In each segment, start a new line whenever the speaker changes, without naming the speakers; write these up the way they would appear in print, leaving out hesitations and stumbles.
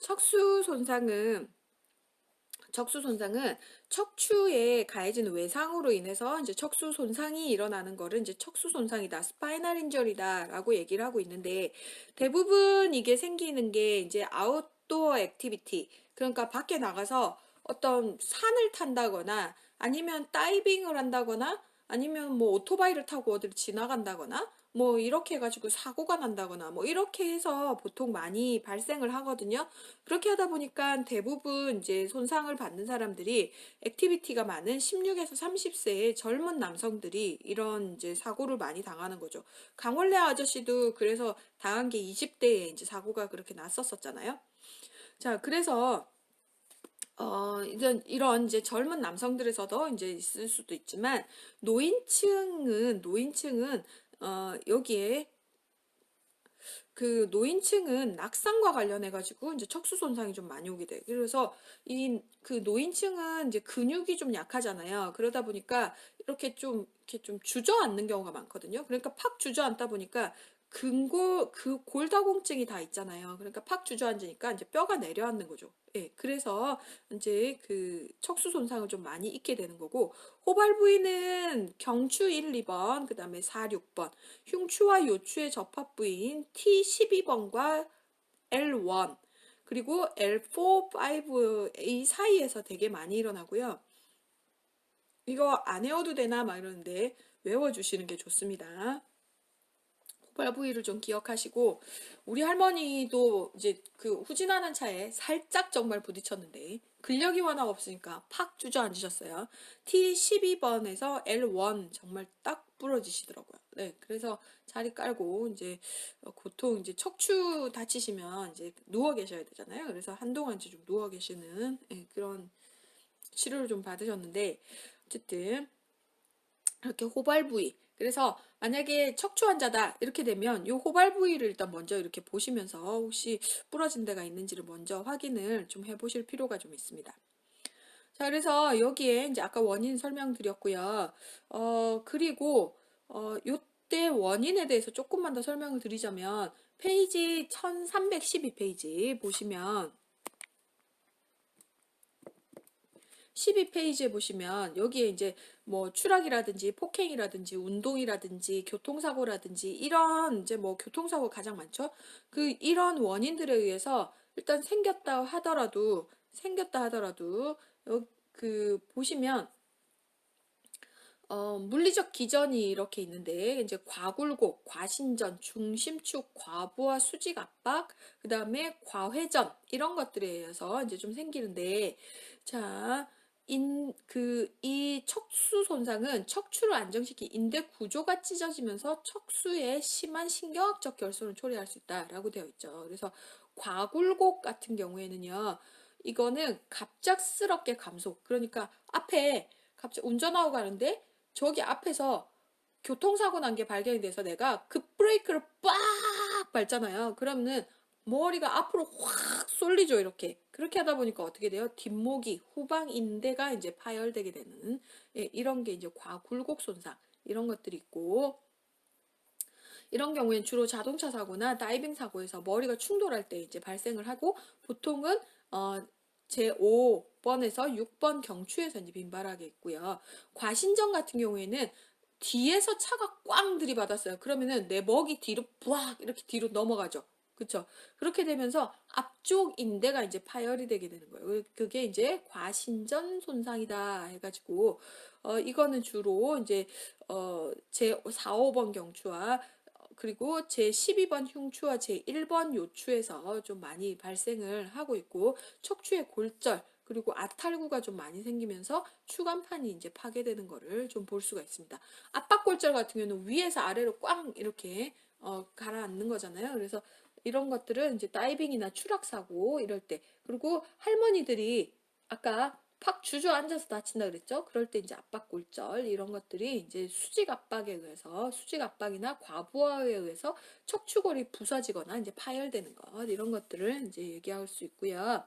척수 손상은 척추에 가해진 외상으로 인해서 이제 척수 손상이 일어나는 거를 이제 척수 손상이다, 스파이널 인저리다라고 얘기를 하고 있는데, 대부분 이게 생기는 게 이제 아웃도어 액티비티, 그러니까 밖에 나가서 어떤 산을 탄다거나 아니면 다이빙을 한다거나 아니면 뭐 오토바이를 타고 어디를 지나간다거나 뭐 이렇게 해가지고 사고가 난다거나 뭐 이렇게 해서 보통 많이 발생을 하거든요. 그렇게 하다 보니까 대부분 이제 손상을 받는 사람들이 액티비티가 많은 16에서 30세의 젊은 남성들이 이런 이제 사고를 많이 당하는 거죠. 강원래 아저씨도 그래서 당한 게 20대에 이제 사고가 그렇게 났었잖아요. 자, 그래서 이런 이제 젊은 남성들에서도 이제 있을 수도 있지만 노인층은 여기에 그 노인층은 낙상과 관련해 가지고 이제 척수 손상이 좀 많이 오게 돼. 그래서 이 그 노인층은 이제 근육이 좀 약하잖아요. 그러다 보니까 이렇게 좀 주저앉는 경우가 많거든요. 그러니까 팍 주저앉다 보니까 그 골다공증이 다 있잖아요. 그러니까 팍 주저앉으니까 이제 뼈가 내려앉는 거죠. 예, 그래서 이제 그 척수 손상을 좀 많이 입게 되는 거고, 호발 부위는 경추 1, 2번, 그 다음에 4, 6번, 흉추와 요추의 접합 부위인 T12번과 L1, 그리고 L4, 5, 이 사이에서 되게 많이 일어나고요. 이거 안 외워도 되나 막 이러는데 외워주시는 게 좋습니다. 호발 부위를 좀 기억하시고, 우리 할머니도 이제 그 후진하는 차에 살짝 정말 부딪혔는데 근력이 워낙 없으니까 팍 주저앉으셨어요. T12번에서 L1 정말 딱 부러지시더라고요. 네, 그래서 자리 깔고 이제 보통 이제 척추 다치시면 이제 누워 계셔야 되잖아요. 그래서 한동안 이제 좀 누워 계시는, 예, 그런 치료를 좀 받으셨는데, 어쨌든 이렇게 호발 부위. 그래서 만약에 척추 환자다 이렇게 되면 이 호발 부위를 일단 먼저 이렇게 보시면서 혹시 부러진 데가 있는지를 먼저 확인을 좀 해보실 필요가 좀 있습니다. 자, 그래서 여기에 이제 아까 원인 설명드렸고요. 그리고 요때 원인에 대해서 조금만 더 설명을 드리자면 페이지 1312페이지 보시면 12페이지에 보시면 여기에 이제 뭐 추락이라든지 폭행이라든지 운동이라든지 교통사고라든지 이런 이제 뭐 교통사고 가장 많죠. 그 이런 원인들에 의해서 일단 생겼다 하더라도 그 보시면 물리적 기전이 이렇게 있는데, 이제 과굴곡, 과신전, 중심축, 과부하 수직 압박, 그 다음에 과회전, 이런 것들에 의해서 이제 좀 생기는데, 자, 이 척수 손상은 척추를 안정시키 인대 구조가 찢어지면서 척수에 심한 신경학적 결손을 초래할 수 있다라고 되어 있죠. 그래서 과굴곡 같은 경우에는요, 이거는 갑작스럽게 감속, 그러니까 앞에 갑자기 운전하고 가는데 저기 앞에서 교통사고 난 게 발견이 돼서 내가 급브레이크를 빡 밟잖아요. 그러면은 머리가 앞으로 확 쏠리죠, 이렇게. 그렇게 하다 보니까 어떻게 돼요? 뒷목이, 후방 인대가 이제 파열되게 되는, 예, 이런 게 이제 과굴곡 손상, 이런 것들이 있고, 이런 경우엔 주로 자동차 사고나 다이빙 사고에서 머리가 충돌할 때 이제 발생을 하고, 보통은 제5번에서 6번 경추에서 이제 빈발하게 있고요. 과신전 같은 경우에는 뒤에서 차가 꽝 들이받았어요. 그러면은 내 먹이 뒤로 부악 이렇게 뒤로 넘어가죠. 그쵸? 그렇게 되면서 앞쪽 인대가 이제 파열이 되게 되는 거예요. 그게 이제 과신전 손상이다 해가지고, 이거는 주로 이제, 제4, 5번 경추와 그리고 제12번 흉추와 제1번 요추에서 좀 많이 발생을 하고 있고, 척추의 골절, 그리고 아탈구가 좀 많이 생기면서 추간판이 이제 파괴되는 거를 좀 볼 수가 있습니다. 압박골절 같은 경우는 위에서 아래로 꽝 이렇게 가라앉는 거잖아요. 그래서 이런 것들은 이제 다이빙이나 추락사고 이럴 때, 그리고 할머니들이 아까 팍 주저앉아서 다친다 그랬죠? 그럴 때 이제 압박골절 이런 것들이 이제 수직 압박에 의해서, 수직 압박이나 과부하에 의해서 척추골이 부서지거나 이제 파열되는 것, 이런 것들을 이제 얘기할 수 있고요.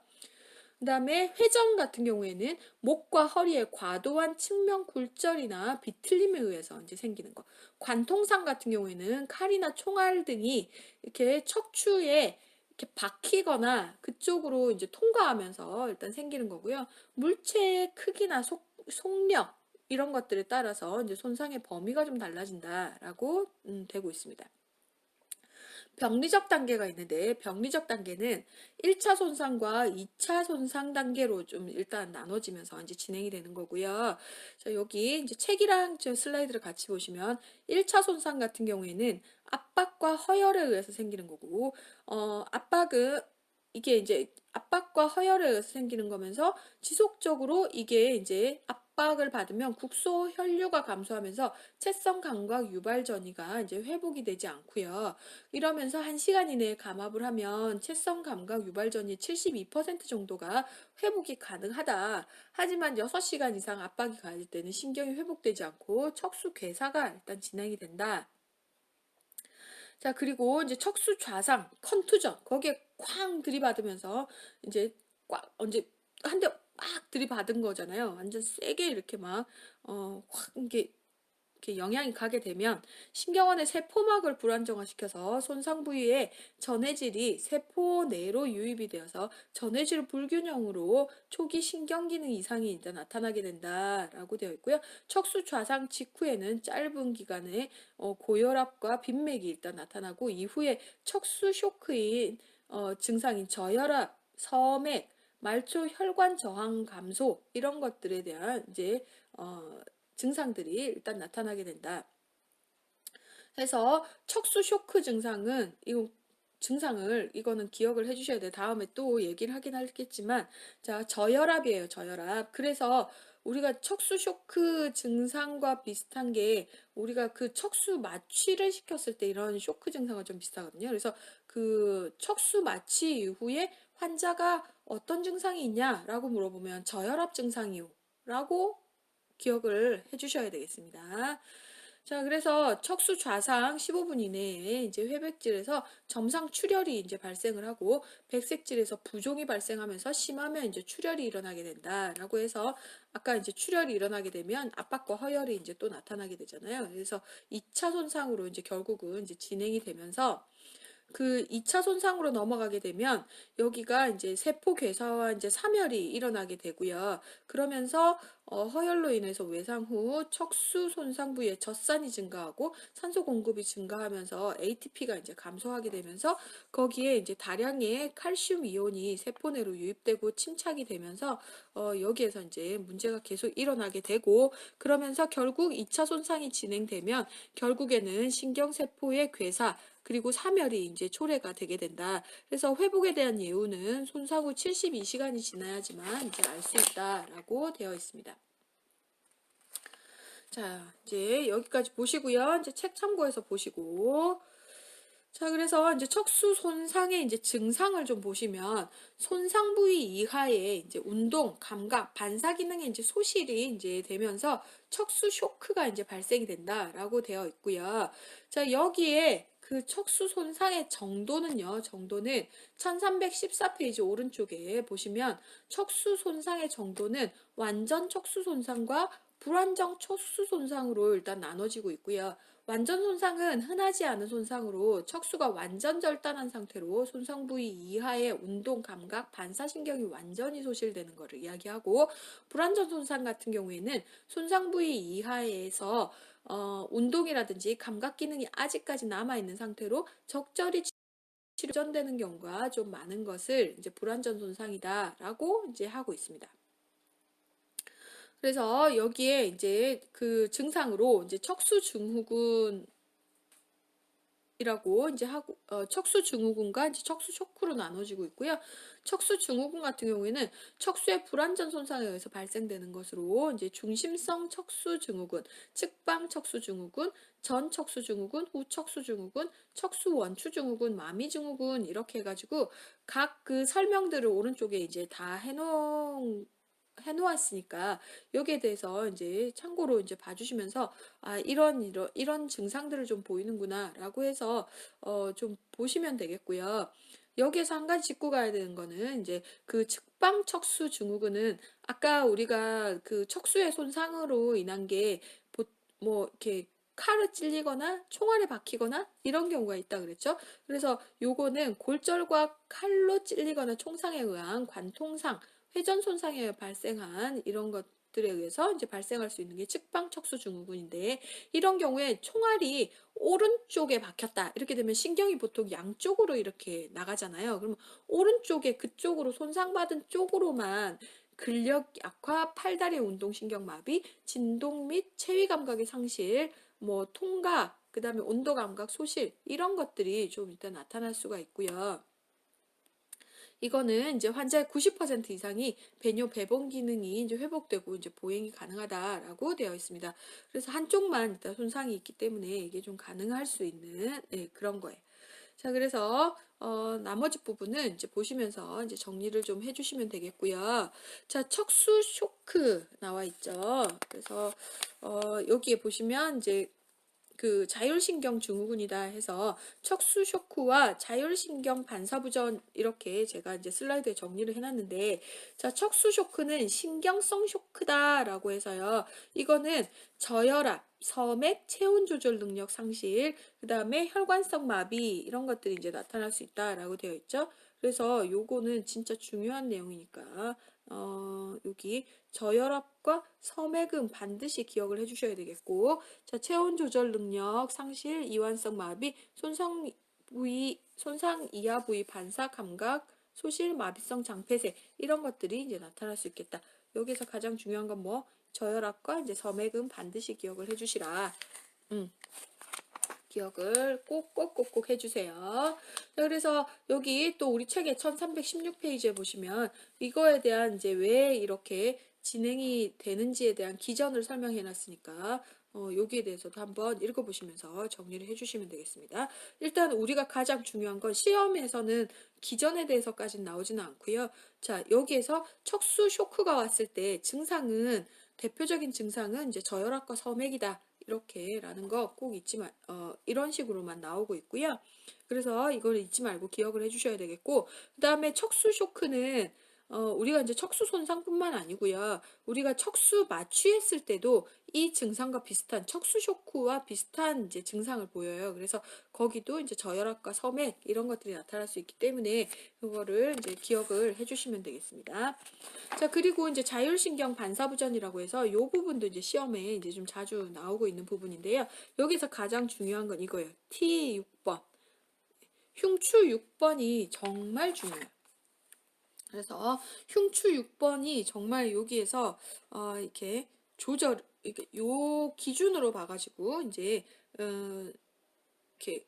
그 다음에 회전 같은 경우에는 목과 허리의 과도한 측면 굴절이나 비틀림에 의해서 이제 생기는 거. 관통상 같은 경우에는 칼이나 총알 등이 이렇게 척추에 이렇게 박히거나 그쪽으로 이제 통과하면서 일단 생기는 거고요. 물체의 크기나 속력 이런 것들에 따라서 이제 손상의 범위가 좀 달라진다라고 되고 있습니다. 병리적 단계가 있는데 병리적 단계는 1차 손상과 2차 손상 단계로 좀 일단 나눠지면서 이제 진행이 되는 거고요. 자, 여기 이제 책이랑 저 슬라이드를 같이 보시면 1차 손상 같은 경우에는 압박과 허열에 의해서 생기는 거고 압박은 이게 이제 압박과 허열에 의해서 생기는 거면서 지속적으로 이게 이제 압박을 받으면 국소 혈류가 감소하면서 채성 감각 유발 전이가 이제 회복이 되지 않고요. 이러면서 1시간 이내에 감압을 하면 채성 감각 유발전이 72% 정도가 회복이 가능하다. 하지만 6시간 이상 압박이 가할 때는 신경이 회복되지 않고 척수 괴사가 일단 진행이 된다. 자, 그리고 이제 척수 좌상, 컨투전, 거기에 쾅 들이받으면서 이제 꽉, 언제 한 대 막 들이받은 거잖아요. 완전 세게 이렇게 막, 확, 이렇게 영향이 가게 되면 신경원의 세포막을 불안정화시켜서 손상 부위에 전해질이 세포 내로 유입이 되어서 전해질 불균형으로 초기 신경기능 이상이 일단 나타나게 된다라고 되어 있고요. 척수 좌상 직후에는 짧은 기간에 고혈압과 빈맥이 일단 나타나고 이후에 척수 쇼크인 증상인 저혈압, 서맥, 말초 혈관 저항 감소 이런 것들에 대한 이제 증상들이 일단 나타나게 된다. 해서 척수 쇼크 증상은 이거는 기억을 해주셔야 돼요. 다음에 또 얘기를 하긴 하겠지만 자, 저혈압이에요. 저혈압. 그래서 우리가 척수 쇼크 증상과 비슷한 게 우리가 그 척수 마취를 시켰을 때 이런 쇼크 증상과 좀 비슷하거든요. 그래서 그 척수 마취 이후에 환자가 어떤 증상이 있냐라고 물어보면 저혈압 증상이요 라고 기억을 해주셔야 되겠습니다. 자, 그래서 척수 좌상 15분 이내에 이제 회백질에서 점상 출혈이 이제 발생을 하고 백색질에서 부종이 발생하면서 심하면 이제 출혈이 일어나게 된다라고 해서 아까 이제 출혈이 일어나게 되면 압박과 허혈이 이제 또 나타나게 되잖아요. 그래서 2차 손상으로 이제 결국은 이제 진행이 되면서 그 2차 손상으로 넘어가게 되면 여기가 이제 세포 괴사와 이제 사멸이 일어나게 되고요. 그러면서 허혈로 인해서 외상 후 척수 손상 부위에 젖산이 증가하고 산소 공급이 증가하면서 ATP가 이제 감소하게 되면서 거기에 이제 다량의 칼슘 이온이 세포 내로 유입되고 침착이 되면서 여기에서 이제 문제가 계속 일어나게 되고 그러면서 결국 2차 손상이 진행되면 결국에는 신경세포의 괴사 그리고 사멸이 이제 초래가 되게 된다. 그래서 회복에 대한 예우는 손상 후 72시간이 지나야지만 이제 알 수 있다라고 되어 있습니다. 자, 이제 여기까지 보시고요. 이제 책 참고해서 보시고. 자, 그래서 이제 척수 손상의 이제 증상을 좀 보시면 손상 부위 이하에 이제 운동, 감각, 반사 기능의 이제 소실이 이제 되면서 척수 쇼크가 이제 발생이 된다라고 되어 있고요. 자, 여기에 그 척수 손상의 정도는요, 정도는 1314페이지 오른쪽에 보시면 척수 손상의 정도는 완전 척수 손상과 불완전 척수 손상으로 일단 나눠지고 있고요. 완전 손상은 흔하지 않은 손상으로 척수가 완전 절단한 상태로 손상 부위 이하의 운동, 감각, 반사신경이 완전히 소실되는 것을 이야기하고 불완전 손상 같은 경우에는 손상 부위 이하에서 운동이라든지 감각 기능이 아직까지 남아있는 상태로 적절히 치료되는 경우가 좀 많은 것을 이제 불완전 손상이다라고 이제 하고 있습니다. 그래서 여기에 이제 그 증상으로 이제 척수 증후군 이라고 이제 하고 척수 증후군과 이제 척수 쇼크로 나눠지고 있고요. 척수 증후군 같은 경우에는 척수의 불완전 손상에 의해서 발생되는 것으로 이제 중심성 척수 증후군, 측방 척수 증후군, 전 척수 증후군, 후 척수 증후군, 척수 원추 증후군, 마미 증후군 이렇게 해가지고 각 그 설명들을 오른쪽에 이제 다 해놓았으니까 여기에 대해서 이제 참고로 이제 봐주시면서 아 이런 증상들을 좀 보이는구나라고 해서 좀 보시면 되겠고요. 여기에서 한 가지 짚고 가야 되는 거는 이제 그 측방 척수 증후군은 아까 우리가 그 척수의 손상으로 인한 게 뭐 이렇게 칼을 찔리거나 총알에 박히거나 이런 경우가 있다 그랬죠. 그래서 요거는 골절과 칼로 찔리거나 총상에 의한 관통상, 회전 손상에 의해 발생한 이런 것들에 의해서 이제 발생할 수 있는 게 측방척수 증후군인데, 이런 경우에 총알이 오른쪽에 박혔다 이렇게 되면 신경이 보통 양쪽으로 이렇게 나가잖아요. 그러면 오른쪽에 그쪽으로 손상받은 쪽으로만 근력 약화, 팔다리 운동신경 마비, 진동 및 체위 감각의 상실, 뭐 통각, 그다음에 온도 감각 소실 이런 것들이 좀 일단 나타날 수가 있고요. 이거는 이제 환자의 90% 이상이 배뇨 배봉 기능이 이제 회복되고 이제 보행이 가능하다라고 되어 있습니다. 그래서 한쪽만 일단 손상이 있기 때문에 이게 좀 가능할 수 있는 그런 거예요. 자, 그래서 나머지 부분은 이제 보시면서 이제 정리를 좀 해주시면 되겠고요. 자, 척수 쇼크 나와 있죠. 그래서 여기에 보시면 이제 그 자율신경 증후군이다 해서 척수 쇼크와 자율신경 반사부전 이렇게 제가 이제 슬라이드에 정리를 해놨는데, 자, 척수 쇼크는 신경성 쇼크다라고 해서요. 이거는 저혈압, 서맥, 체온 조절 능력 상실, 그 다음에 혈관성 마비 이런 것들이 이제 나타날 수 있다라고 되어 있죠. 그래서 요거는 진짜 중요한 내용이니까 여기 저혈압과 서맥은 반드시 기억을 해주셔야 되겠고, 자, 체온 조절 능력 상실, 이완성 마비, 손상 이하 부위 반사 감각, 소실, 마비성 장폐색 이런 것들이 이제 나타날 수 있겠다. 여기서 가장 중요한 건 뭐? 저혈압과 이제 서맥은 반드시 기억을 해주시라. 기억을 꼭꼭꼭꼭 해주세요. 자, 그래서 여기 또 우리 책의 1316페이지에 보시면 이거에 대한 이제 왜 이렇게 진행이 되는지에 대한 기전을 설명해 놨으니까 여기에 대해서도 한번 읽어보시면서 정리를 해주시면 되겠습니다. 일단 우리가 가장 중요한 건 시험에서는 기전에 대해서까지는 나오지는 않고요. 자, 여기에서 척수 쇼크가 왔을 때 증상은 대표적인 증상은 이제 저혈압과 서맥이다. 이렇게라는 거 꼭 잊지 이런 식으로만 나오고 있고요. 그래서 이걸 잊지 말고 기억을 해주셔야 되겠고, 그 다음에 척수 쇼크는 우리가 이제 척수 손상뿐만 아니고요. 우리가 척수 마취했을 때도 이 증상과 비슷한 척수 쇼크와 비슷한 이제 증상을 보여요. 그래서 거기도 이제 저혈압과 서맥 이런 것들이 나타날 수 있기 때문에 그거를 이제 기억을 해주시면 되겠습니다. 자, 그리고 이제 자율신경 반사부전이라고 해서 이 부분도 이제 시험에 이제 좀 자주 나오고 있는 부분인데요. 여기서 가장 중요한 건 이거예요. T6번. 흉추 6번이 정말 중요해요. 그래서 흉추 6번이 정말 여기에서 이렇게 이렇게 요 기준으로 봐가지고 이제 이렇게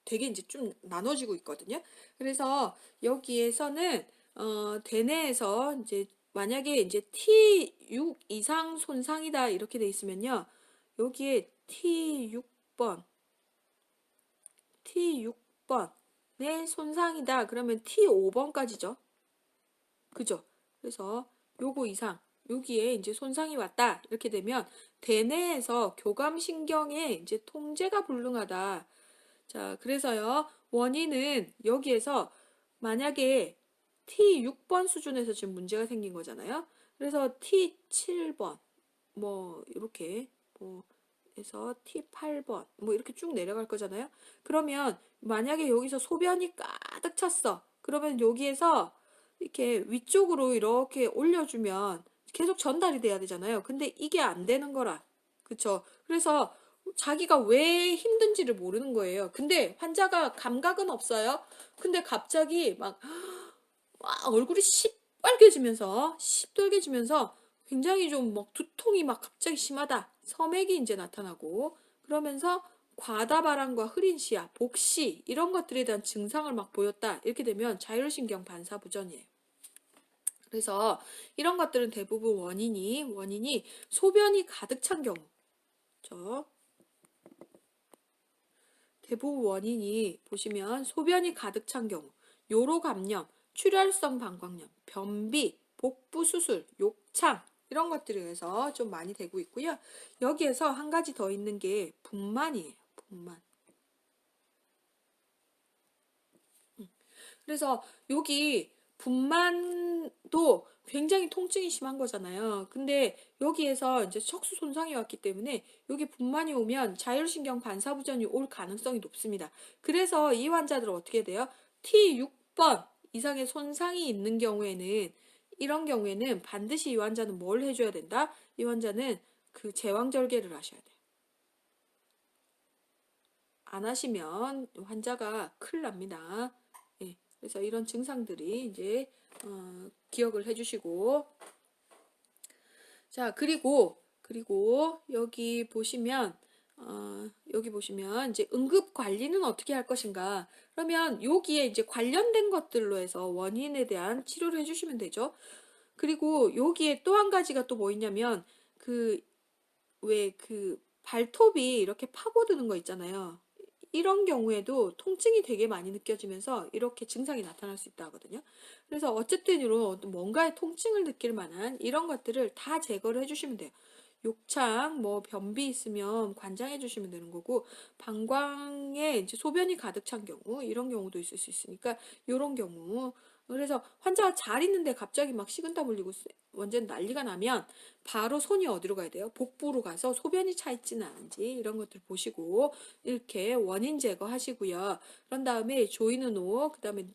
되게 이제 좀 나눠지고 있거든요. 그래서 여기에서는 대뇌에서 이제 만약에 이제 T6 이상 손상이다 이렇게 돼 있으면요. 여기에 T6번의 손상이다. 그러면 T5번까지죠. 그죠? 그래서 요거 이상 여기에 이제 손상이 왔다. 이렇게 되면 대뇌에서 교감신경의 이제 통제가 불능하다. 자, 그래서요, 원인은 여기에서 만약에 T6번 수준에서 지금 문제가 생긴 거잖아요. 그래서 T7번, 뭐, 이렇게, 뭐, 해서 T8번, 뭐, 이렇게 쭉 내려갈 거잖아요. 그러면 만약에 여기서 소변이 가득 찼어. 그러면 여기에서 이렇게 위쪽으로 이렇게 올려주면 계속 전달이 돼야 되잖아요. 근데 이게 안 되는 거라. 그쵸? 그래서 자기가 왜 힘든지를 모르는 거예요. 근데 환자가 감각은 없어요. 근데 갑자기 막 얼굴이 시뻘개지면서 굉장히 좀 막 두통이 막 갑자기 심하다. 서맥이 이제 나타나고 그러면서 과다발암과 흐린 시야, 복시 이런 것들에 대한 증상을 막 보였다. 이렇게 되면 자율신경 반사부전이에요. 그래서 이런 것들은 대부분 원인이 소변이 가득 찬 경우. 대부분 원인이 보시면 소변이 가득 찬 경우, 요로 감염, 출혈성 방광염, 변비, 복부 수술, 욕창 이런 것들에 의해서 좀 많이 되고 있고요. 여기에서 한 가지 더 있는 게 분만이에요. 분만. 그래서 여기 분만도 굉장히 통증이 심한 거잖아요. 근데 여기에서 이제 척수 손상이 왔기 때문에 여기 분만이 오면 자율신경 반사부전이 올 가능성이 높습니다. 그래서 이 환자들은 어떻게 돼요? T6번 이상의 손상이 있는 경우에는 이런 경우에는 반드시 이 환자는 뭘 해줘야 된다? 이 환자는 그 제왕절개를 하셔야 돼요. 안 하시면 환자가 큰일 납니다. 예, 그래서 이런 증상들이 이제 기억을 해주시고 자 그리고 여기 보시면 이제 응급 관리는 어떻게 할 것인가? 그러면 여기에 이제 관련된 것들로 해서 원인에 대한 치료를 해주시면 되죠. 그리고 여기에 또 한 가지가 또 뭐 있냐면 그 왜 그 발톱이 이렇게 파고드는 거 있잖아요. 이런 경우에도 통증이 되게 많이 느껴지면서 이렇게 증상이 나타날 수 있다 하거든요. 그래서 어쨌든 이런 뭔가의 통증을 느낄 만한 이런 것들을 다 제거를 해주시면 돼요. 욕창, 뭐 변비 있으면 관장해 주시면 되는 거고 방광에 이제 소변이 가득 찬 경우 이런 경우도 있을 수 있으니까 이런 경우 그래서 환자가 잘 있는데 갑자기 막 식은땀 흘리고 완전 난리가 나면 바로 손이 어디로 가야 돼요? 복부로 가서 소변이 차 있지는 않은지 이런 것들 보시고 이렇게 원인 제거하시고요. 그런 다음에 조이는 옷, 그다음에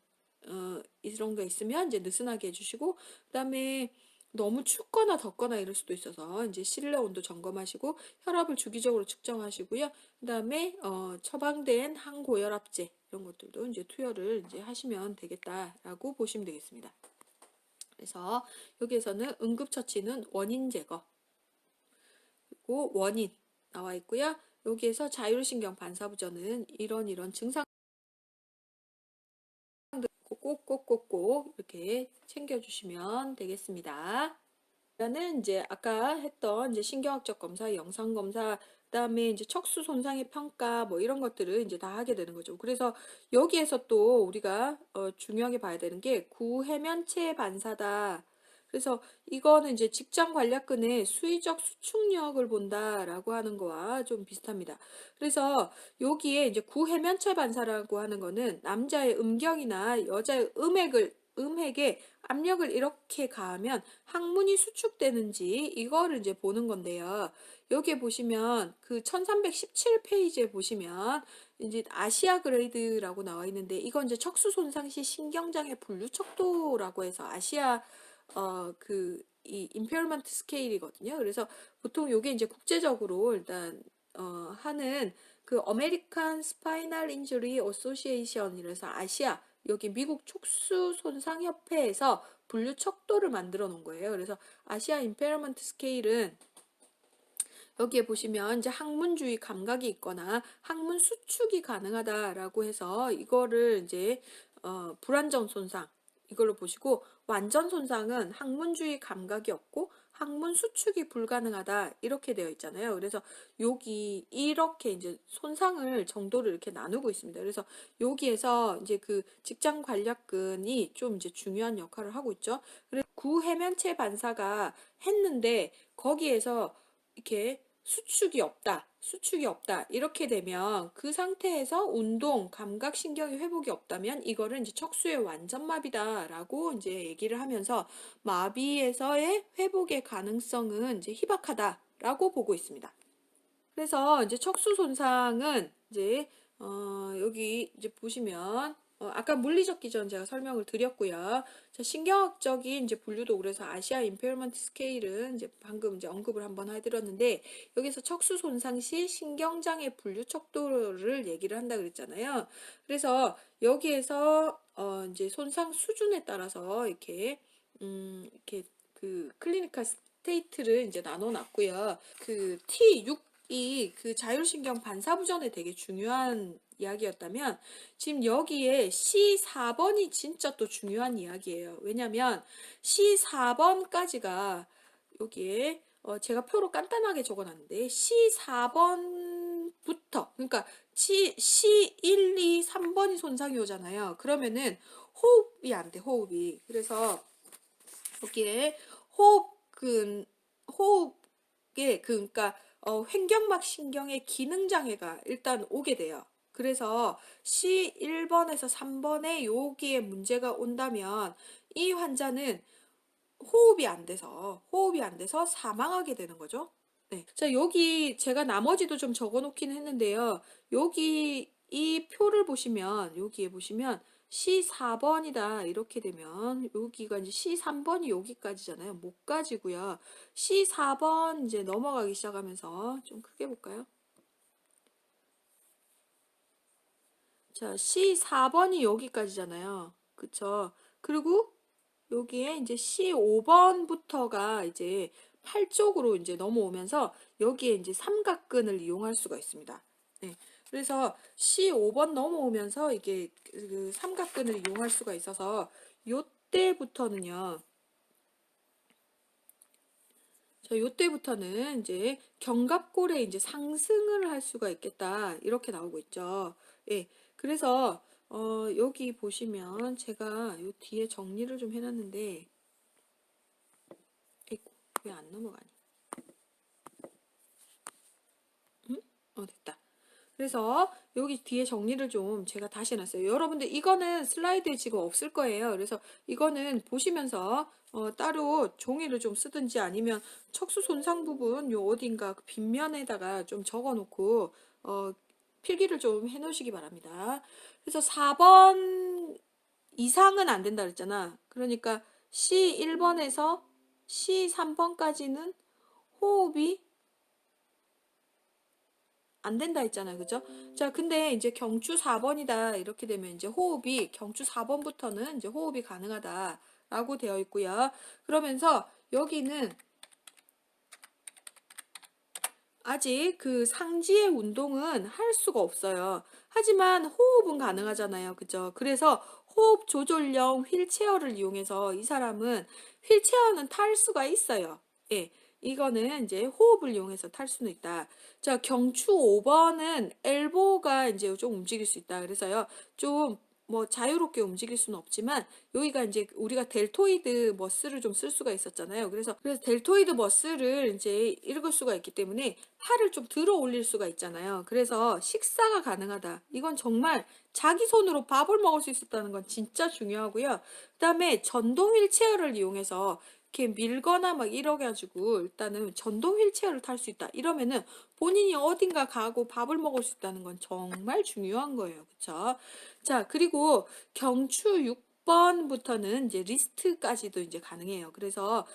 이런 거 있으면 이제 느슨하게 해주시고 그다음에 너무 춥거나 덥거나 이럴 수도 있어서 이제 실내 온도 점검하시고 혈압을 주기적으로 측정하시고요. 그다음에 처방된 항고혈압제 이런 것들도 이제 투여를 이제 하시면 되겠다라고 보시면 되겠습니다. 그래서 여기에서는 응급처치는 원인 제거 그리고 원인 나와 있고요. 여기에서 자율신경 반사부전은 이런 증상 꼭꼭꼭꼭 이렇게 챙겨주시면 되겠습니다. 그러면은 이제 아까 했던 이제 신경학적 검사, 영상 검사, 그다음에 이제 척수 손상의 평가 뭐 이런 것들을 이제 다 하게 되는 거죠. 그래서 여기에서 또 우리가 중요하게 봐야 되는 게 구해면체 반사다. 그래서 이거는 이제 직장 관략근의 수의적 수축력을 본다라고 하는 거와 좀 비슷합니다. 그래서 여기에 이제 구해면체 반사라고 하는 거는 남자의 음경이나 여자의 음핵에 압력을 이렇게 가하면 항문이 수축되는지 이거를 이제 보는 건데요. 여기에 보시면 그 1317페이지에 보시면 이제 아시아 그레이드라고 나와 있는데 이건 이제 척수 손상 시 신경장애 분류 척도라고 해서 아시아 이 임페어먼트 스케일이거든요. 그래서 보통 요게 이제 국제적으로 일단 하는 그 어메리칸 스파이널 인주리 어소시에이션이라서 아시아 여기 미국 촉수 손상 협회에서 분류 척도를 만들어 놓은 거예요. 그래서 아시아 임페어먼트 스케일은 여기에 보시면 이제 항문주위 감각이 있거나 항문 수축이 가능하다라고 해서 이거를 이제 불완전 손상 이걸로 보시고 완전 손상은 항문주위 감각이 없고 항문 수축이 불가능하다 이렇게 되어 있잖아요. 그래서 여기 이렇게 이제 손상을 정도를 이렇게 나누고 있습니다. 그래서 여기에서 이제 그 직장 관략근이 좀 이제 중요한 역할을 하고 있죠. 그래서 구해면체 반사가 했는데 거기에서 이렇게 수축이 없다. 이렇게 되면 그 상태에서 운동, 감각, 신경이 회복이 없다면 이거를 이제 척수의 완전 마비다라고 이제 얘기를 하면서 마비에서의 회복의 가능성은 이제 희박하다라고 보고 있습니다. 그래서 이제 척수 손상은 이제 여기 이제 보시면 아까 물리적 기전 제가 설명을 드렸고요. 자, 신경학적인 이제 분류도 그래서 아시아 임페어먼트 스케일은 이제 방금 이제 언급을 한번 해드렸는데 여기서 척수 손상 시 신경장애 분류 척도를 얘기를 한다 그랬잖아요. 그래서 여기에서 이제 손상 수준에 따라서 이렇게 그 클리니컬 스테이트를 이제 나눠놨고요. 그 T6이 그 자율신경 반사부전에 되게 중요한 이야기였다면 지금 여기에 C4번이 진짜 또 중요한 이야기예요. 왜냐면 C4번까지가 여기에 제가 표로 간단하게 적어놨는데 C4번부터 그러니까 C1, 2, 3번이 손상이 오잖아요. 그러면은 호흡이 안 돼, 호흡이. 그래서 여기에 호흡에 그러니까 횡격막 신경의 기능 장애가 일단 오게 돼요. 그래서 C1번에서 3번에 여기에 문제가 온다면 이 환자는 호흡이 안 돼서 사망하게 되는 거죠. 네. 자, 여기 제가 나머지도 좀 적어 놓긴 했는데요. 여기 이 표를 보시면, 여기에 보시면 C4번이다. 이렇게 되면, 여기가 이제 C3번이 여기까지잖아요. 목까지고요. C4번 이제 넘어가기 시작하면서 좀 크게 볼까요? 자, C4번이 여기까지잖아요. 그쵸? 그리고 여기에 이제 C5번부터가 이제 팔 쪽으로 이제 넘어오면서 여기에 이제 삼각근을 이용할 수가 있습니다. 네. 그래서 C5번 넘어오면서 이게 그 삼각근을 이용할 수가 있어서 요때부터는요. 자, 요때부터는 이제 견갑골에 이제 상승을 할 수가 있겠다. 이렇게 나오고 있죠. 예. 그래서 여기 보시면 제가 요 뒤에 정리를 좀 해놨는데, 에이구, 왜 안 넘어가니? 응? 됐다. 그래서 여기 뒤에 정리를 좀 제가 다시 해놨어요. 여러분들 이거는 슬라이드에 지금 없을 거예요. 그래서 이거는 보시면서 따로 종이를 좀 쓰든지 아니면 척수 손상 부분 요 어딘가 그 빗면에다가 좀 적어 놓고 필기를 좀 해 놓으시기 바랍니다. 그래서 4번 이상은 안 된다 그랬잖아. 그러니까 C1번에서 C3번까지는 호흡이 안 된다 했잖아요. 그죠? 자, 근데 이제 경추 4번이다. 이렇게 되면 이제 호흡이, 경추 4번부터는 이제 호흡이 가능하다라고 되어 있고요. 그러면서 여기는 아직 그 상지의 운동은 할 수가 없어요. 하지만 호흡은 가능하잖아요. 그죠? 그래서 호흡 조절용 휠체어를 이용해서 이 사람은 휠체어는 탈 수가 있어요. 예. 이거는 이제 호흡을 이용해서 탈 수는 있다. 자, 경추 5번은 엘보가 이제 좀 움직일 수 있다. 그래서요. 좀 뭐 자유롭게 움직일 수는 없지만 여기가 이제 우리가 델토이드 머슬을 좀 쓸 수가 있었잖아요. 그래서 델토이드 머슬을 이제 읽을 수가 있기 때문에 팔을 좀 들어 올릴 수가 있잖아요. 그래서 식사가 가능하다. 이건 정말 자기 손으로 밥을 먹을 수 있었다는 건 진짜 중요하고요. 그다음에 전동 휠체어를 이용해서 이렇게 밀거나 막 이래가지고 일단은 전동 휠체어를 탈 수 있다. 이러면은 본인이 어딘가 가고 밥을 먹을 수 있다는 건 정말 중요한 거예요. 그쵸? 자, 그리고 경추 6번부터는 이제 리스트까지도 이제 가능해요. 그래서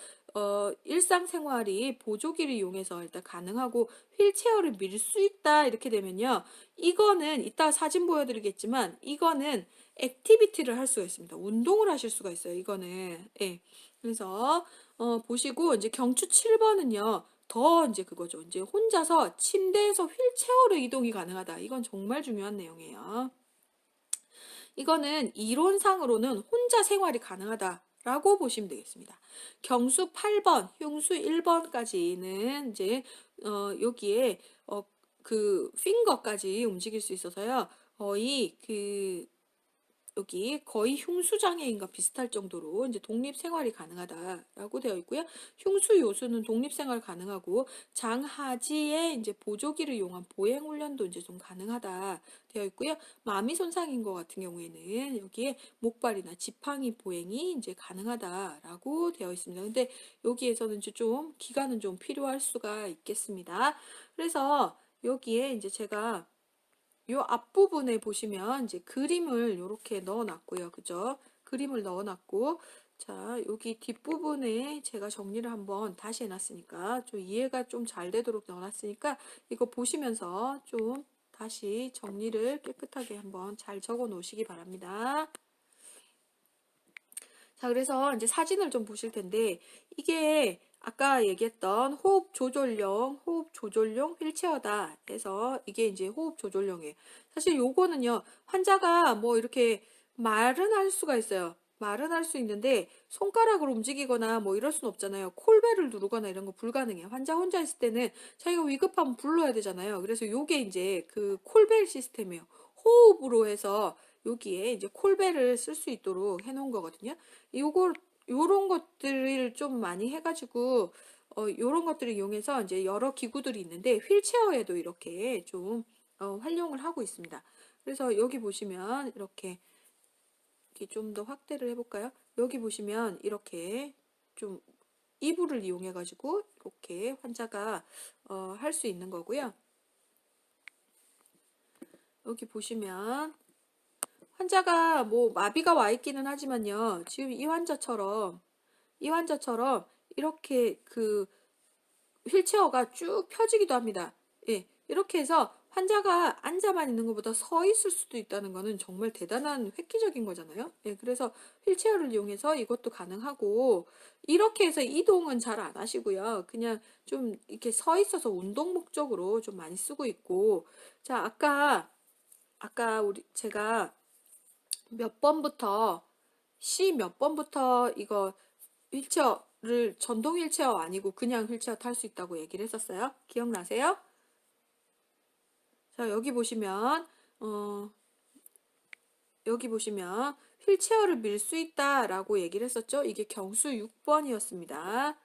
일상생활이 보조기를 이용해서 일단 가능하고 휠체어를 밀 수 있다 이렇게 되면요. 이거는 이따 사진 보여드리겠지만 이거는 액티비티를 할 수가 있습니다. 운동을 하실 수가 있어요. 이거는 예. 그래서 보시고 이제 경추 7번은요. 더 이제 그거죠. 이제 혼자서 침대에서 휠체어로 이동이 가능하다. 이건 정말 중요한 내용이에요. 이거는 이론상으로는 혼자 생활이 가능하다라고 보시면 되겠습니다. 경수 8번, 흉수 1번까지는 이제 여기에 그 핑거까지 움직일 수 있어서요. 거의 그 여기 거의 흉수장애인과 비슷할 정도로 이제 독립생활이 가능하다라고 되어 있고요. 흉수 요수는 독립생활 가능하고 장하지에 이제 보조기를 이용한 보행훈련도 이제 좀 가능하다 되어 있고요. 마미 손상인 것 같은 경우에는 여기에 목발이나 지팡이 보행이 이제 가능하다라고 되어 있습니다. 근데 여기에서는 이제 좀 기간은 좀 필요할 수가 있겠습니다. 그래서 여기에 이제 제가 요 앞부분에 보시면 이제 그림을 이렇게 넣어 놨고요. 그죠? 그림을 넣어 놨고 자, 여기 뒷부분에 제가 정리를 한번 다시 해 놨으니까 좀 이해가 좀 잘 되도록 넣어 놨으니까 이거 보시면서 좀 다시 정리를 깨끗하게 한번 잘 적어 놓으시기 바랍니다. 자, 그래서 이제 사진을 좀 보실 텐데, 이게 아까 얘기했던 호흡 조절용 휠체어다 해서 이게 이제 호흡 조절용이에요. 사실 요거는요, 환자가 뭐 이렇게 말은 할 수가 있어요. 말은 할 수 있는데, 손가락을 움직이거나 뭐 이럴 수는 없잖아요. 콜벨을 누르거나 이런 거 불가능해요. 환자 혼자 있을 때는 자기가 위급하면 불러야 되잖아요. 그래서 요게 이제 그 콜벨 시스템이에요. 호흡으로 해서 여기에 이제 콜벨을 쓸 수 있도록 해놓은 거거든요. 요거 요런 것들을 좀 많이 해가지고 요런 것들을 이용해서 이제 여러 기구들이 있는데 휠체어에도 이렇게 좀 활용을 하고 있습니다. 그래서 여기 보시면 이렇게 좀 더 확대를 해볼까요? 여기 보시면 이렇게 좀 이불을 이용해 가지고 이렇게 환자가 할 수 있는 거고요. 여기 보시면 환자가 뭐 마비가 와 있기는 하지만요. 지금 이 환자처럼 이렇게 그 휠체어가 쭉 펴지기도 합니다. 예, 이렇게 해서 환자가 앉아만 있는 것보다 서 있을 수도 있다는 거는 정말 대단한 획기적인 거잖아요. 예, 그래서 휠체어를 이용해서 이것도 가능하고, 이렇게 해서 이동은 잘 안 하시고요. 그냥 좀 이렇게 서 있어서 운동 목적으로 좀 많이 쓰고 있고, 자, 제가 몇 번부터, C 몇 번부터 이거 휠체어를 전동 휠체어 아니고 그냥 휠체어 탈 수 있다고 얘기를 했었어요. 기억나세요? 자, 어, 여기 보시면 휠체어를 밀 수 있다라고 얘기를 했었죠. 이게 경수 6번이었습니다.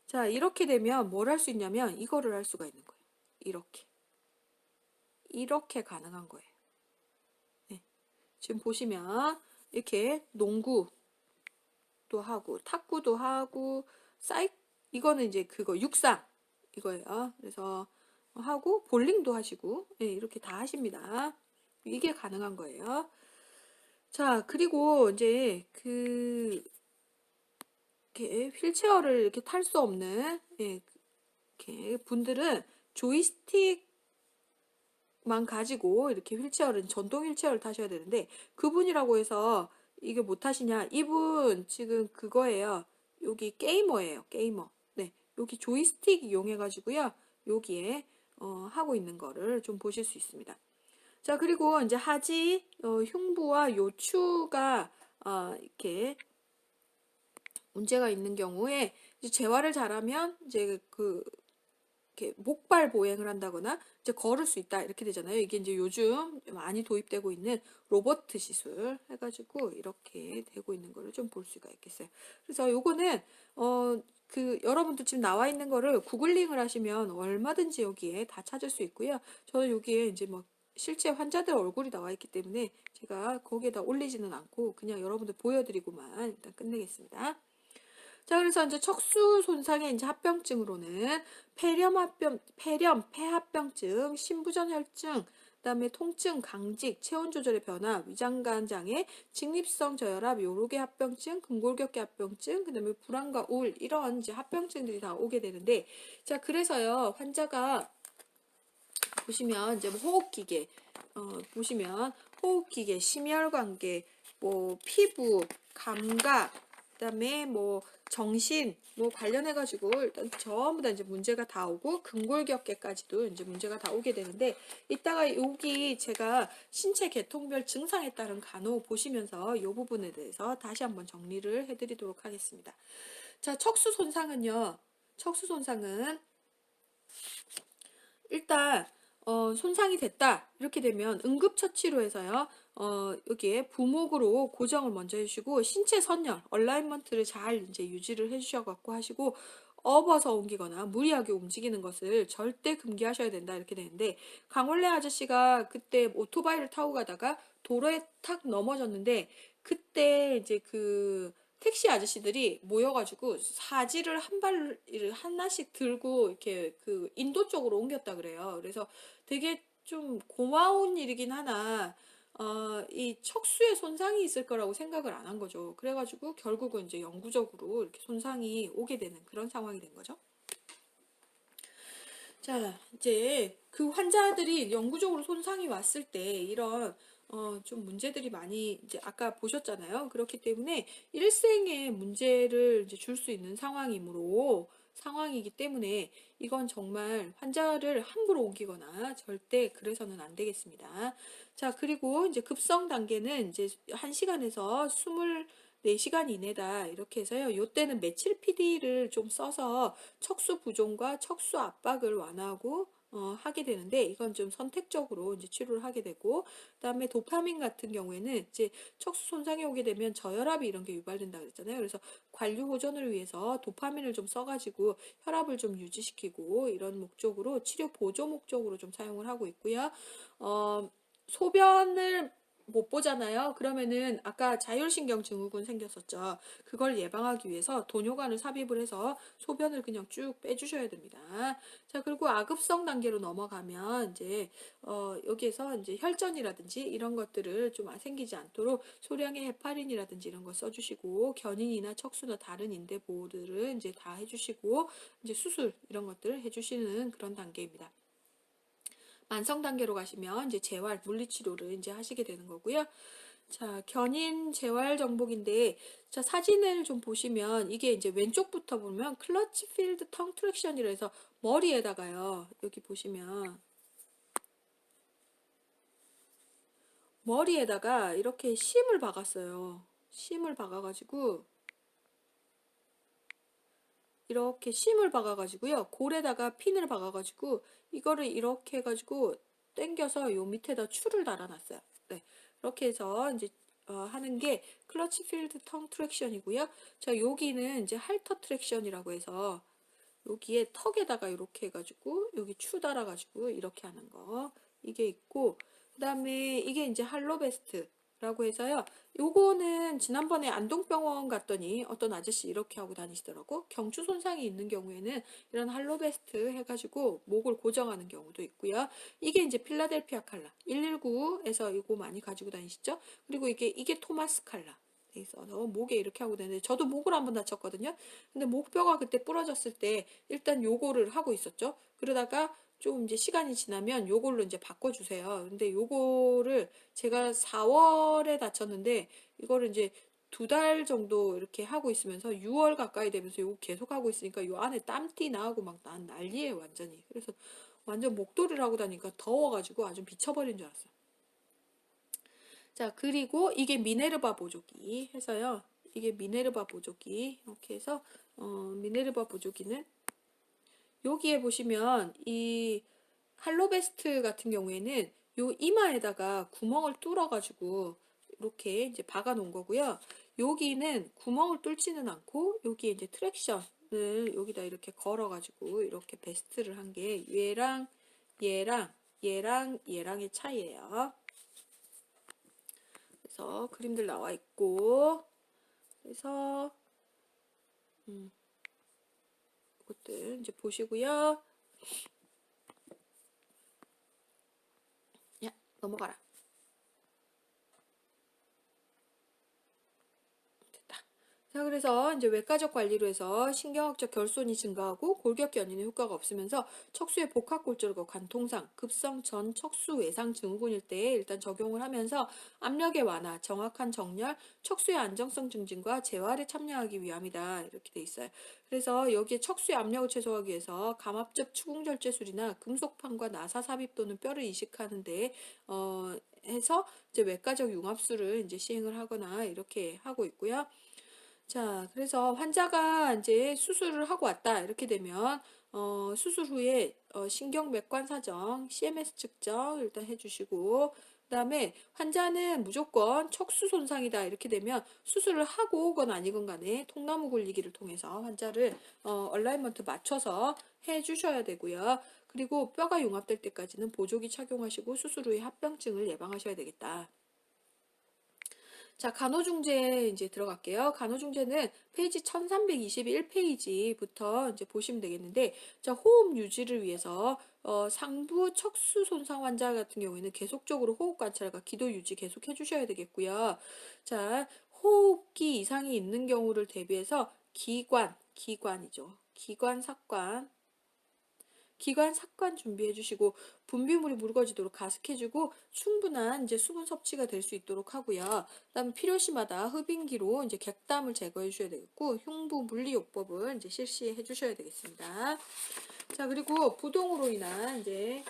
자, 이렇게 되면 뭘 할 수 있냐면 이거를 할 수가 있는 거예요. 이렇게 가능한 거예요. 네. 지금 보시면 이렇게 농구도 하고 탁구도 하고 사이 이거는 이제 그거 육상 이거예요. 그래서 하고 볼링도 하시고 네, 이렇게 다 하십니다. 이게 가능한 거예요. 자, 그리고 이제 이렇게 휠체어를 이렇게 탈 수 없는 예, 이렇게 분들은 조이스틱만 가지고 이렇게 전동 휠체어를 타셔야 되는데, 그분이라고 해서 이게 못 타시냐? 이분 지금 그거예요. 여기 게이머예요. 게이머. 네, 여기 조이스틱 이용해 가지고요. 여기에 하고 있는 거를 좀 보실 수 있습니다. 자, 그리고 이제 하지, 흉부와 요추가 이렇게 문제가 있는 경우에 이제 재활을 잘하면 이제 이렇게 목발 보행을 한다거나 이제 걸을 수 있다 이렇게 되잖아요. 이게 이제 요즘 많이 도입되고 있는 로봇 시술 해가지고 이렇게 되고 있는 거를 좀 볼 수가 있겠어요. 그래서 요거는 여러분들 지금 나와 있는 거를 구글링을 하시면 얼마든지 여기에 다 찾을 수 있고요. 저는 여기에 이제 뭐 실제 환자들 얼굴이 나와 있기 때문에 제가 거기에다 올리지는 않고 그냥 여러분들 보여드리고만 일단 끝내겠습니다. 자, 그래서 이제 척수 손상의 이제 합병증으로는 폐합병증, 심부전혈증, 그다음에 통증, 강직, 체온 조절의 변화, 위장관 장애, 직립성 저혈압, 요로계 합병증, 근골격계 합병증, 그다음에 불안과 우울 이런 이제 합병증들이 다 오게 되는데, 자, 그래서요 환자가 보시면 이제 뭐 호흡기계 보시면 호흡기계, 심혈관계, 뭐 피부, 감각, 그다음에 뭐 정신 뭐 관련해 가지고 일단 전부 다 이제 문제가 다 오고 근골격계까지도 이제 문제가 다 오게 되는데, 이따가 여기 제가 신체 계통별 증상에 따른 간호 보시면서 이 부분에 대해서 다시 한번 정리를 해드리도록 하겠습니다. 자, 척수 손상은 일단 손상이 됐다 이렇게 되면 응급처치로 해서요 여기에 부목으로 고정을 먼저 해주시고, 신체 선열 얼라인먼트를 잘 이제 유지를 해주셔갖고 하시고, 업어서 옮기거나 무리하게 움직이는 것을 절대 금기하셔야 된다 이렇게 되는데, 강원래 아저씨가 그때 오토바이를 타고 가다가 도로에 탁 넘어졌는데, 그때 이제 택시 아저씨들이 모여가지고 사지를 하나씩 들고 이렇게 인도 쪽으로 옮겼다 그래요. 그래서 되게 좀 고마운 일이긴 하나, 이 척수에 손상이 있을 거라고 생각을 안 한 거죠. 그래가지고 결국은 이제 영구적으로 이렇게 손상이 오게 되는 그런 상황이 된 거죠. 자, 이제 그 환자들이 영구적으로 손상이 왔을 때 이런 좀 문제들이 많이 이제 아까 보셨잖아요. 그렇기 때문에 일생에 문제를 이제 줄 수 있는 상황이기 때문에 이건 정말 환자를 함부로 옮기거나 절대 그래서는 안 되겠습니다. 자, 그리고 이제 급성 단계는 이제 1시간에서 24시간 이내다 이렇게 해서요. 요때는 메칠PD를 좀 써서 척수 부종과 척수 압박을 완화하고 하게 되는데, 이건 좀 선택적으로 이제 치료를 하게 되고, 그다음에 도파민 같은 경우에는 이제 척수 손상이 오게 되면 저혈압이 이런 게 유발된다 그랬잖아요. 그래서 관류 호전을 위해서 도파민을 좀 써가지고 혈압을 좀 유지시키고 이런 목적으로 치료 보조 목적으로 좀 사용을 하고 있고요. 소변을 못 보잖아요. 그러면은 아까 자율신경 증후군 생겼었죠. 그걸 예방하기 위해서 도뇨관을 삽입을 해서 소변을 그냥 쭉 빼주셔야 됩니다. 자, 그리고 아급성 단계로 넘어가면 이제 여기에서 이제 혈전이라든지 이런 것들을 좀 생기지 않도록 소량의 헤파린이라든지 이런 거 써주시고 견인이나 척수나 다른 인대 보호들을 이제 다 해주시고 이제 수술 이런 것들을 해주시는 그런 단계입니다. 만성 단계로 가시면 이제 재활, 물리치료를 이제 하시게 되는 거고요. 자, 견인 재활 정복인데, 자, 사진을 좀 보시면 이게 이제 왼쪽부터 보면 클러치 필드 텅 트랙션이라 해서 머리에다가요. 여기 보시면 머리에다가 이렇게 심을 박았어요. 심을 박아가지고 이렇게 심을 박아가지고요. 골에다가 핀을 박아가지고 이거를 이렇게 해가지고 당겨서 요 밑에다 추를 달아놨어요. 네, 이렇게 해서 이제 하는 게 클러치 필드 텅 트랙션이고요. 자, 여기는 이제 할터 트랙션이라고 해서 여기에 턱에다가 이렇게 해가지고 여기 추 달아가지고 이렇게 하는 거 이게 있고 그 다음에 이게 이제 할로베스트라고 해서요. 요거는 지난번에 안동병원 갔더니 어떤 아저씨 이렇게 하고 다니시더라고. 경추 손상이 있는 경우에는 이런 할로베스트 해가지고 목을 고정하는 경우도 있고요. 이게 이제 필라델피아 칼라 119에서 이거 많이 가지고 다니시죠. 그리고 이게 토마스 칼라 돼 있어서 목에 이렇게 하고 다니는데 저도 목을 한번 다쳤거든요. 근데 목뼈가 그때 부러졌을 때 일단 요거를 하고 있었죠. 그러다가 좀 이제 시간이 지나면 요걸로 이제 바꿔주세요. 근데 요거를 제가 4월에 다쳤는데 이거를 이제 2달 정도 이렇게 하고 있으면서 6월 가까이 되면서 요거 계속 하고 있으니까 요 안에 땀띠 나고 막 난 난리예요 완전히. 그래서 완전 목도리를 하고 다니까 더워가지고 아주 미쳐버린 줄 알았어요. 자, 그리고 이게 미네르바 보조기 해서요. 이게 미네르바 보조기 이렇게 해서 미네르바 보조기는 여기에 보시면 이 할로베스트 같은 경우에는 요 이마에다가 구멍을 뚫어가지고 이렇게 이제 박아 놓은 거고요. 여기는 구멍을 뚫지는 않고 여기에 이제 트랙션을 여기다 이렇게 걸어가지고 이렇게 베스트를 한 게 얘랑 얘랑 얘랑의 차이예요. 그래서 그림들 나와 있고 그래서 이것들 이제 보시고요. 야, 넘어가라. 됐다. 자, 그래서 이제 외과적 관리로 해서 신경학적 결손이 증가하고 골격 견인의 효과가 없으면서 척수의 복합골절과 관통상, 급성 전 척수 외상 증후군일 때 일단 적용을 하면서 압력의 완화, 정확한 정렬, 척수의 안정성 증진과 재활에 참여하기 위함이다. 이렇게 돼 있어요. 그래서 여기에 척수의 압력을 최소화하기 위해서 감압적 추궁절제술이나 금속판과 나사 삽입 또는 뼈를 이식하는데 해서 이제 외과적 융합술을 이제 시행을 하거나 이렇게 하고 있고요. 자, 그래서 환자가 이제 수술을 하고 왔다. 이렇게 되면, 수술 후에, 신경맥관 사정, CMS 측정 일단 해주시고, 그 다음에 환자는 무조건 척수 손상이다. 이렇게 되면 수술을 하고 오건 아니건 간에 통나무 굴리기를 통해서 환자를, 얼라이먼트 맞춰서 해주셔야 되고요. 그리고 뼈가 융합될 때까지는 보조기 착용하시고 수술 후에 합병증을 예방하셔야 되겠다. 자, 간호중재 이제 들어갈게요. 간호중재는 페이지 1321페이지부터 이제 보시면 되겠는데, 자, 호흡 유지를 위해서, 상부 척수 손상 환자 같은 경우에는 계속적으로 호흡 관찰과 기도 유지 계속 해주셔야 되겠고요. 자, 호흡기 이상이 있는 경우를 대비해서 기관이죠. 기관 삭관 준비해 주시고 분비물이 묽어지도록 가습해 주고 충분한 이제 수분 섭취가 될 수 있도록 하고요. 그다음에 필요시마다 흡인기로 이제 객담을 제거해 주셔야 되겠고 흉부 물리요법을 이제 실시해 주셔야 되겠습니다. 자, 그리고 부동으로 인한 이제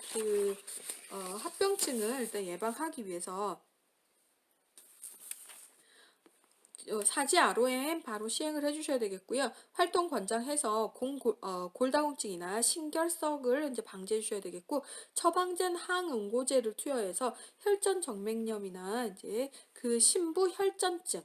합병증을 일단 예방하기 위해서 사지 ROM 바로 시행을 해주셔야 되겠고요. 활동 권장해서 골다공증이나 신결석을 이제 방지해 주셔야 되겠고, 처방전 항응고제를 투여해서 혈전 정맥염이나 이제 그 신부 혈전증을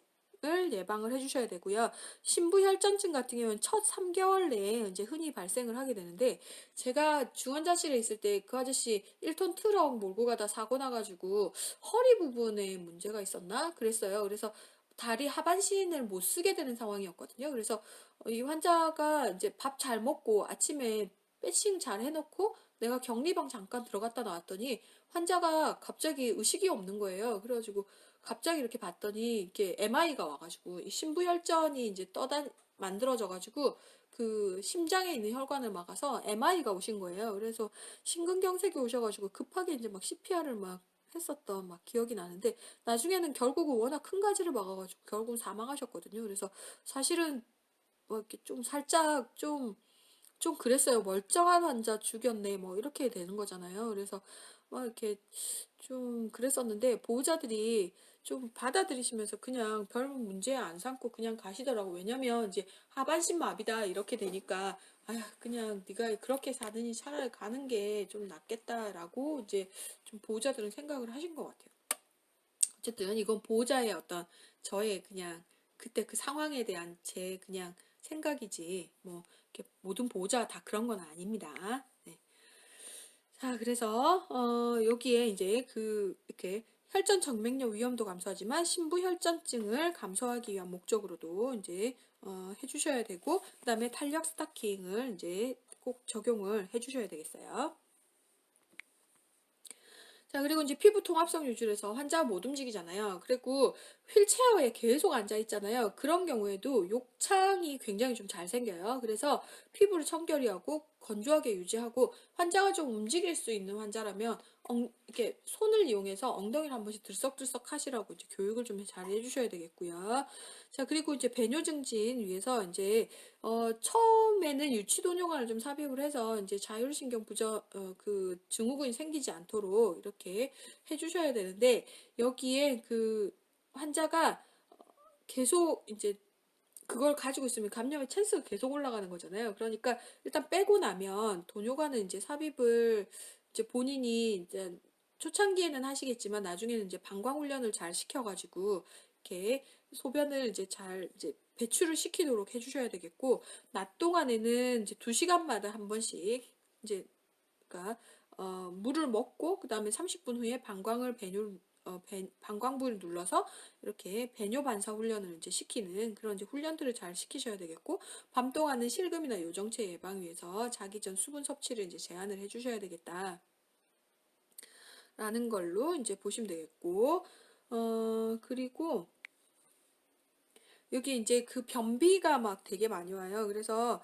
혈전증을 예방을 해주셔야 되고요. 신부혈전증 같은 경우는 첫 3개월 내에 이제 흔히 발생을 하게 되는데, 제가 중환자실에 있을 때 그 아저씨 1톤 트럭 몰고 가다 사고 나가지고 허리 부분에 문제가 있었나 그랬어요. 그래서 다리 하반신을 못 쓰게 되는 상황이었거든요. 그래서 이 환자가 이제 밥 잘 먹고 아침에 패싱 잘 해놓고 내가 격리방 잠깐 들어갔다 나왔더니 환자가 갑자기 의식이 없는 거예요. 그래가지고 갑자기 이렇게 봤더니 이렇게 MI가 와가지고 이 심부혈전이 이제 만들어져가지고 그 심장에 있는 혈관을 막아서 MI가 오신 거예요. 그래서 심근경색이 오셔가지고 급하게 이제 막 CPR을 막 했었던 막 기억이 나는데, 나중에는 결국은 워낙 큰 가지를 막아가지고 결국은 사망하셨거든요. 그래서 사실은 뭐 이렇게 좀 살짝 좀 그랬어요. 멀쩡한 환자 죽였네 뭐 이렇게 되는 거잖아요. 그래서 막 이렇게 좀 그랬었는데, 보호자들이 좀 받아들이시면서 그냥 별 문제 안 삼고 그냥 가시더라고. 왜냐면 이제 하반신 마비다 이렇게 되니까 아휴 그냥 네가 그렇게 사느니 차라리 가는 게 좀 낫겠다라고 이제 좀 보호자들은 생각을 하신 것 같아요. 어쨌든 이건 보호자의 어떤 저의 그냥 그때 그 상황에 대한 제 그냥 생각이지 뭐 이렇게 모든 보호자가 다 그런 건 아닙니다. 네. 자, 그래서 여기에 이제 그 이렇게 혈전 정맥류 위험도 감소하지만 심부혈전증을 감소하기 위한 목적으로도 이제 해주셔야 되고, 그다음에 탄력 스타킹을 이제 꼭 적용을 해주셔야 되겠어요. 자, 그리고 이제 피부 통합성 유지를 해서 환자가 못 움직이잖아요. 그리고 휠체어에 계속 앉아 있잖아요. 그런 경우에도 욕창이 굉장히 좀 잘 생겨요. 그래서 피부를 청결히하고 건조하게 유지하고, 환자가 좀 움직일 수 있는 환자라면 이렇게 손을 이용해서 엉덩이를 한 번씩 들썩들썩 하시라고 이제 교육을 좀 잘 해주셔야 되겠고요. 자, 그리고 이제 배뇨 증진 위해서 이제 처음에는 유치도뇨관을 좀 삽입을 해서 이제 자율신경 그 증후군이 생기지 않도록 이렇게 해주셔야 되는데, 여기에 그 환자가 계속 이제 그걸 가지고 있으면 감염의 찬스가 계속 올라가는 거잖아요. 그러니까 일단 빼고 나면 도뇨관은 이제 삽입을 이제 본인이 이제 초창기에는 하시겠지만 나중에는 이제 방광 훈련을 잘 시켜가지고 이렇게 소변을 이제 잘 이제 배출을 시키도록 해주셔야 되겠고, 낮 동안에는 이제 2시간마다 한 번씩 이제 그러니까 물을 먹고 그 다음에 30분 후에 방광부를 눌러서 이렇게 배뇨 반사 훈련을 이제 시키는 그런 이제 훈련들을 잘 시키셔야 되겠고, 밤 동안은 실금이나 요정체 예방 위해서 자기 전 수분 섭취를 이제 제한을 해주셔야 되겠다. 라는 걸로 이제 보시면 되겠고, 그리고 여기 이제 그 변비가 막 되게 많이 와요. 그래서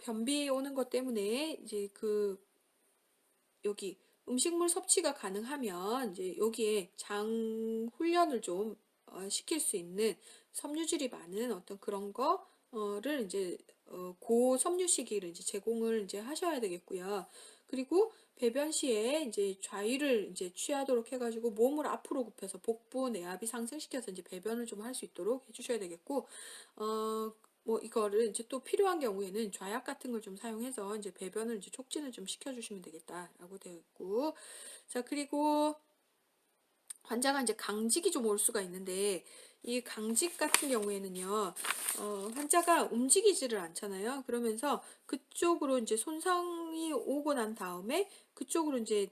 변비 오는 것 때문에 이제 그 여기 음식물 섭취가 가능하면 이제 여기에 장 훈련을 좀 시킬 수 있는 섬유질이 많은 어떤 그런 거를 이제 고섬유 시기를 이제 제공을 이제 하셔야 되겠고요. 그리고 배변 시에 이제 좌위를 이제 취하도록 해가지고 몸을 앞으로 굽혀서 복부 내압이 상승시켜서 이제 배변을 좀 할 수 있도록 해주셔야 되겠고, 뭐 이거를 이제 또 필요한 경우에는 좌약 같은 걸 좀 사용해서 이제 배변을 이제 촉진을 좀 시켜주시면 되겠다라고 되어 있고, 자, 그리고 환자가 이제 강직이 좀 올 수가 있는데, 이 강직 같은 경우에는요, 환자가 움직이지를 않잖아요. 그러면서 그쪽으로 이제 손상이 오고 난 다음에 그쪽으로 이제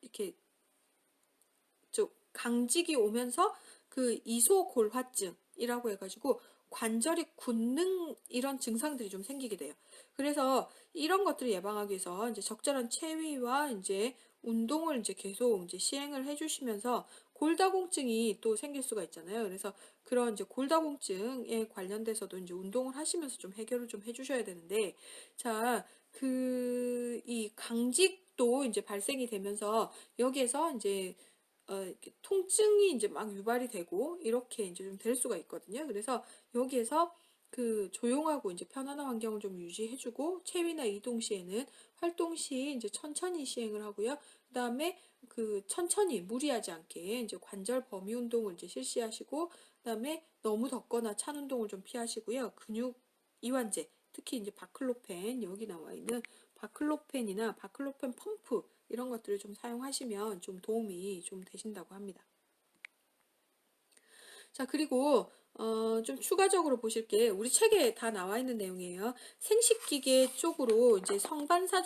이렇게 강직이 오면서 그 이소골화증이라고 해가지고 관절이 굳는 이런 증상들이 좀 생기게 돼요. 그래서 이런 것들을 예방하기 위해서 이제 적절한 체위와 이제 운동을 이제 계속 이제 시행을 해주시면서, 골다공증이 또 생길 수가 있잖아요. 그래서 그런 이제 골다공증에 관련돼서도 이제 운동을 하시면서 좀 해결을 좀 해주셔야 되는데, 자, 이 강직도 이제 발생이 되면서 여기에서 이제 이렇게 통증이 이제 막 유발이 되고 이렇게 이제 좀 될 수가 있거든요. 그래서 여기에서 그 조용하고 이제 편안한 환경을 좀 유지해주고, 체위나 이동 시에는 활동 시 이제 천천히 시행을 하고요. 그다음에 그 천천히 무리하지 않게 이제 관절 범위 운동을 이제 실시하시고, 그다음에 너무 덥거나 찬 운동을 좀 피하시고요. 근육 이완제, 특히 이제 바클로펜, 여기 나와 있는 바클로펜이나 바클로펜 펌프 이런 것들을 좀 사용하시면 좀 도움이 좀 되신다고 합니다. 자, 그리고 좀 추가적으로 보실 게 우리 책에 다 나와 있는 내용이에요. 생식기계 쪽으로 이제 성반사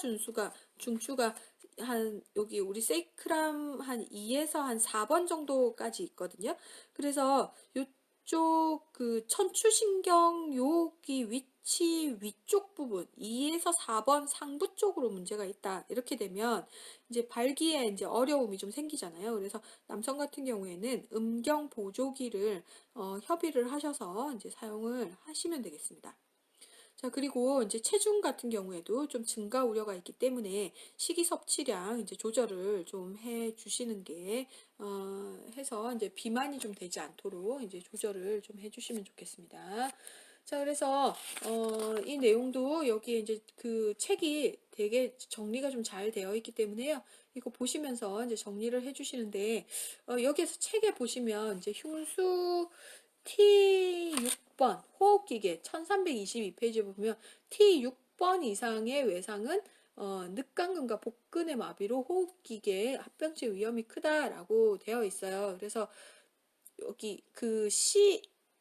중추가 한 여기 우리 세이크람 한 2에서 한 4번 정도까지 있거든요. 그래서 요쪽 그 천추신경 여기 위치 위쪽 부분 2에서 4번 상부 쪽으로 문제가 있다. 이렇게 되면 이제 발기에 이제 어려움이 좀 생기잖아요. 그래서 남성 같은 경우에는 음경 보조기를 협의를 하셔서 이제 사용을 하시면 되겠습니다. 자, 그리고 이제 체중 같은 경우에도 좀 증가 우려가 있기 때문에 식이 섭취량 이제 조절을 좀 해 주시는 게, 해서 이제 비만이 좀 되지 않도록 이제 조절을 좀 해 주시면 좋겠습니다. 자, 그래서, 이 내용도 여기에 이제 그 책이 되게 정리가 좀 잘 되어 있기 때문에요. 이거 보시면서 이제 정리를 해 주시는데, 여기에서 책에 보시면 이제 흉수 T6번 호흡기계 1322페이지에 보면 T6번 이상의 외상은 늑강근과 복근의 마비로 호흡기계 합병증 위험이 크다라고 되어 있어요. 그래서 여기 그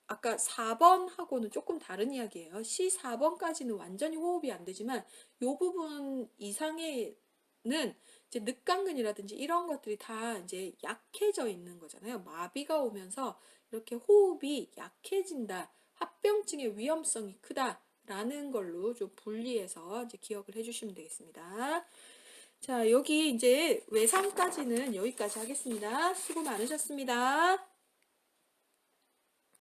아까 4번하고는 조금 다른 이야기예요. C4번까지는 완전히 호흡이 안 되지만 이 부분 이상에는 이제 늑강근이라든지 이런 것들이 다 이제 약해져 있는 거잖아요. 마비가 오면서 이렇게 호흡이 약해진다. 합병증의 위험성이 크다라는 걸로 좀 분리해서 이제 기억을 해주시면 되겠습니다. 자, 여기 이제 외상까지는 여기까지 하겠습니다. 수고 많으셨습니다.